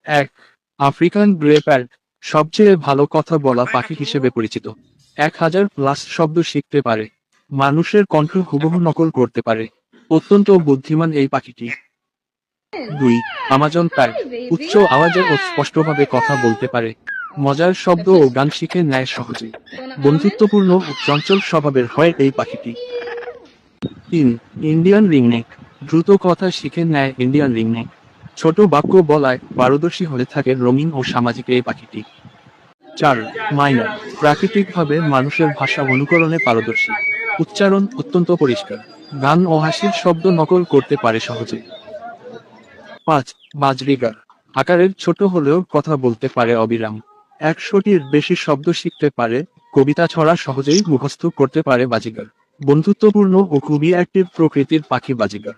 এক, African grey parrot সবচেয়ে ভালো কথা বলা পাখি হিসেবে পরিচিত। 1000+ শব্দ শিখতে পারে, মানুষের কণ্ঠ হুবহু নকল করতে পারে। অত্যন্ত বুদ্ধিমান এই পাখিটি। দুই, আমাজন প্যারট উচ্চ আওয়াজে ও স্পষ্টভাবে কথা বলতে পারে, মজার শব্দ ও গান শিখে নেয় সহজে। বন্ধুত্বপূর্ণ ও চঞ্চল স্বভাবের হয় এই পাখিটি। তিন, ইন্ডিয়ান রিংনেক দ্রুত কথা শিখে নেয় ইন্ডিয়ান রিংনেক। ছোট বাক্য বলায় পারদর্শী হয়ে থাকে রঙিন ও সামাজিক এই পাখিটি। চার, মাইনার প্রাকৃতিকভাবে মানুষের ভাষা অনুকরণে পারদর্শী, উচ্চারণ অত্যন্ত পরিষ্কার, গান ও হাসির শব্দ নকল করতে পারে সহজে। পাঁচ, বাজরিগার আকারের ছোট হলেও কথা বলতে পারে অবিরাম, 100টির বেশি শব্দ শিখতে পারে, কবিতা ছড়া সহজেই মুখস্থ করতে পারে বাজিগার। বন্ধুত্বপূর্ণ ও খুবই অ্যাক্টিভ প্রকৃতির পাখি বাজিগার।